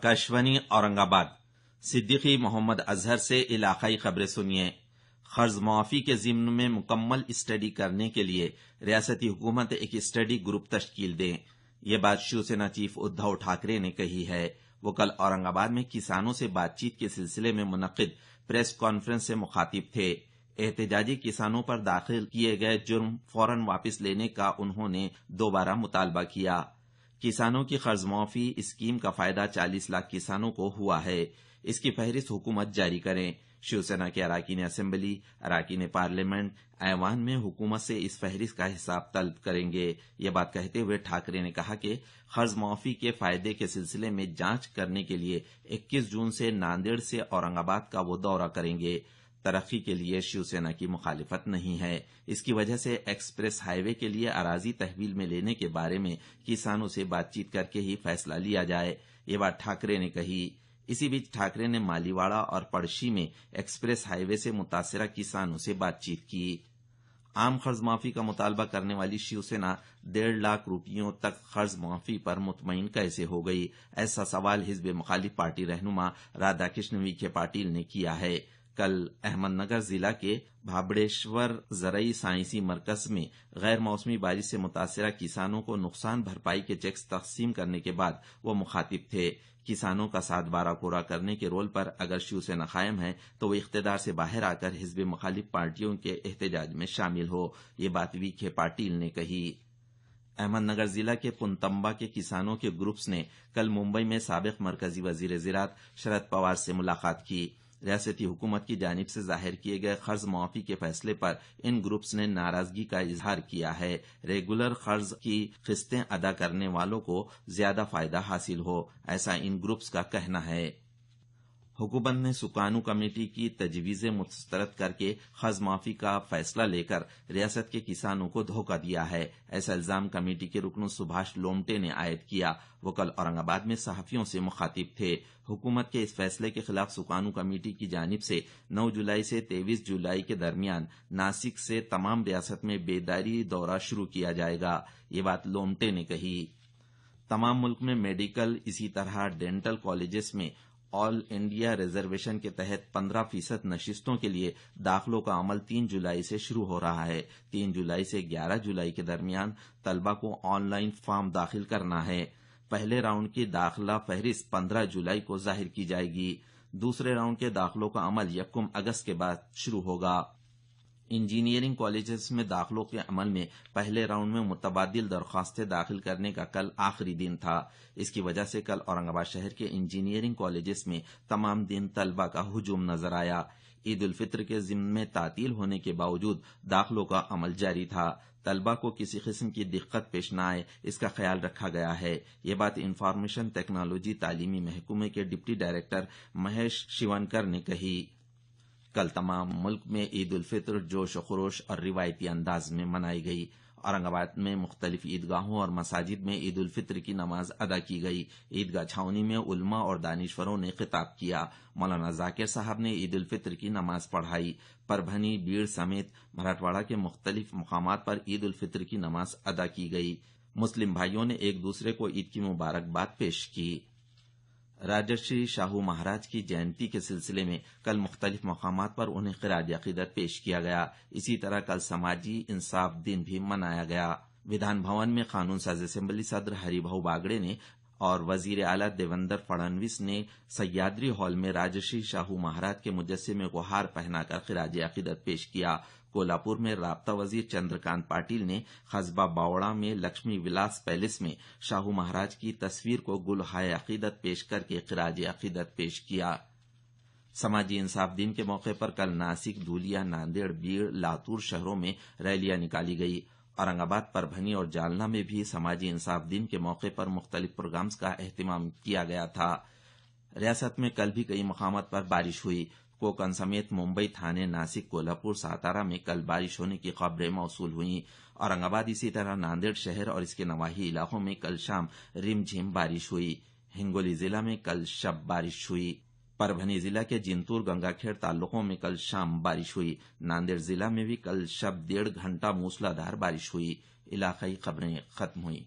आकाशवाणी औरंगाबाद। सिद्दीकी मोहम्मद अजहर से इलाकाई खबरें सुनिए। कर्ज मुआफी के ज़िम्न में मुकम्मल स्टडी करने के लिए रियासती हुकूमत एक स्टडी ग्रुप तश्कील दे। ये बात शिवसेना चीफ उद्धव ठाकरे ने कही है। वो कल औरंगाबाद में किसानों से बातचीत के सिलसिले में मुनक्किद प्रेस कॉन्फ्रेंस से मुखातिब थे। एहतजाजी किसानों पर दाखिल किए गए जुर्म फौरन वापस लेने का उन्होंने दोबारा मुतालबा किया। किसानों की कर्ज मुआफी स्कीम का फायदा 40 लाख किसानों को हुआ है। इसकी फहरिस्त हुकूमत जारी करें। शिवसेना के अराकीन असेंबली, अराकीन पार्लियामेंट ऐवान में हुकूमत से इस फहरिस्त का हिसाब तलब करेंगे। ये बात कहते हुए ठाकरे ने कहा कि कर्ज मुआफी के फायदे के सिलसिले में जांच करने के लिए 21 जून से नांदेड़ से औरंगाबाद का वो दौरा करेंगे। तरक्की के लिए शिवसेना की मुखालिफत नहीं है। इसकी वजह से एक्सप्रेस हाईवे के लिए अराजी तहवील में लेने के बारे में किसानों से बातचीत करके ही फैसला लिया जाए। ये बात ठाकरे ने कही। इसी बीच ठाकरे ने मालीवाड़ा और पड़शी में एक्सप्रेस हाईवे से मुतासिरा किसानों से बातचीत की। आम कर्ज माफी का मुतालबा करने वाली शिवसेना 1.5 लाख रुपयों तक कर्ज माफी पर मुतमईन कैसे हो गई, ऐसा सवाल हिज़्ब मुखालिफ पार्टी रहनुमा राधाकृष्ण विखे पाटिल ने किया है। कल अहमदनगर जिला के भाबड़ेश्वर ज़रई साइंसी मरकज में गैर मौसमी बारिश से मुतासिरा किसानों को नुकसान भरपाई के चेक्स तकसीम करने के बाद वो मुखातिब थे। किसानों का 7/12 पूरा करने के रोल पर अगर शिवसेना कायम है तो वो इख्तिदार से बाहर आकर हिज़्ब मुखालिफ पार्टियों के एहतजाज में शामिल हो। ये बात विखे पाटिल ने कही। अहमदनगर जिला के पुनतंबा के किसानों के ग्रुप्स ने कल मुंबई में साबिक मरकजी वजीर ज़राअत शरद पवार से मुलाकात की। रियासती हुकूमत की जानिब से जाहिर किए गए कर्ज मुआफी के फैसले पर इन ग्रुप्स ने नाराजगी का इजहार किया है। रेगुलर कर्ज की किस्तें अदा करने वालों को ज्यादा फायदा हासिल हो, ऐसा इन ग्रुप्स का कहना है। हुकूमत ने सुकानू कमेटी की तजवीज़ें मुस्तरद करके कर्ज माफी का फैसला लेकर रियासत के किसानों को धोखा दिया है। ऐसा इल्जाम कमेटी के रुकन सुभाष लोमटे ने आयद किया। वो कल औरंगाबाद में सहाफियों से मुखातिब थे। हुकूमत के इस फैसले के खिलाफ सुकानू कमेटी की जानिब से 9 जुलाई से 23 जुलाई के दरमियान नासिक से तमाम रियासत में बेदारी दौरा शुरू किया जाएगा। ये बात लोमटे ने कही। तमाम मुल्क में मेडिकल, इसी तरह डेंटल कॉलेजेस में ऑल इंडिया रिजर्वेशन के तहत 15% नशिस्तों के लिए दाखिलों का अमल 3 जुलाई से शुरू हो रहा है। 3 जुलाई से 11 जुलाई के दरमियान तलबा को ऑनलाइन फॉर्म दाखिल करना है। पहले राउंड की दाखिला फहरिस्त 15 जुलाई को जाहिर की जाएगी। दूसरे राउंड के दाखिलों का अमल 1 अगस्त के बाद शुरू होगा। इंजीनियरिंग कॉलेजेस में दाखिलों के अमल में पहले राउंड में मुतबादिल दरख्वास्तें दाखिल करने का कल आखिरी दिन था। इसकी वजह से कल औरंगाबाद शहर के इंजीनियरिंग कॉलेजेस में तमाम दिन तलबा का हुजूम नजर आया। ईद उल फित्र के ज़िम्न में तातील होने के बावजूद दाखिलों का अमल जारी था। तलबा को किसी किस्म की दिक्कत पेश न आए, इसका ख्याल रखा गया है। ये बात इंफॉर्मेशन टेक्नोलॉजी तालीमी महकमे के डिप्टी डायरेक्टर महेश शिवनकर ने कही। कल तमाम मुल्क में ईद उल फित्र जोश व खरोश और रिवायती अंदाज में मनाई गई। औरंगाबाद में मुख्तलिफ ईदगाहों और मसाजिद में ईद उल फित्र की नमाज अदा की गई। ईदगाह छावनी में उलमा और दानिशवरों ने खिताब किया। मौलाना जाकिर साहब ने ईद उल फित्र की नमाज पढ़ाई। परभनी, बीड़ समेत मराठवाड़ा के मुख्तलिफ मकामात पर ईद उल फित्र की नमाज अदा की गई। मुस्लिम भाइयों ने एक दूसरे को ईद की मुबारकबाद पेश की। राजर्षि शाहू महाराज की जयंती के सिलसिले में कल मुख्तलिफ मकामात पर उन्हें खिराज अकीदत पेश किया गया। इसी तरह कल समाजी इंसाफ दिन भी मनाया गया। विधान भवन में कानून साज असेंबली सदर हरिभाऊ बागड़े ने और वजीर आला देवेंद्र फडणवीस ने सह्याद्री हॉल में राजर्षि शाहू महाराज के मुजस्सिमे को हार पहनाकर खिराज अकीदत पेश किया। कोल्हापुर में राब्ता वजीर चंद्रकांत पाटिल ने कस्बा बावड़ा में लक्ष्मी विलास पैलेस में शाहू महाराज की तस्वीर को गुलहाय अकीदत पेश करके खिराज अकीदत पेश किया। समाजी इंसाफ दिन के मौके पर कल नासिक, धूलिया, नांदेड़, बीड़, लातूर शहरों में रैलियां निकाली गई। औरंगाबाद, परभनी और जालना में भी समाजी इंसाफ दिन के मौके पर मुख्तलिफ प्रोग्राम्स का एहतिमाम किया गया था। रियासत में कल भी कई मकामात पर बारिश हुई। कोकन समेत मुंबई, थाने, नासिक, कोल्हापुर, सातारा में कल बारिश होने की खबरें मौसूल हुई। औरंगाबाद, इसी तरह नांदेड़ शहर और इसके नवाही इलाकों में कल शाम रिमझिम बारिश हुई। हिंगोली जिला में कल शब बारिश हुई। परभनी जिला के जिंतूर, गंगाखेड़ तालुकों में कल शाम बारिश हुई। नांदेड़ जिला में भी कल शब 1.5 घंटा मूसलाधार बारिश हुई। इलाकाई खबरें खत्म हुई।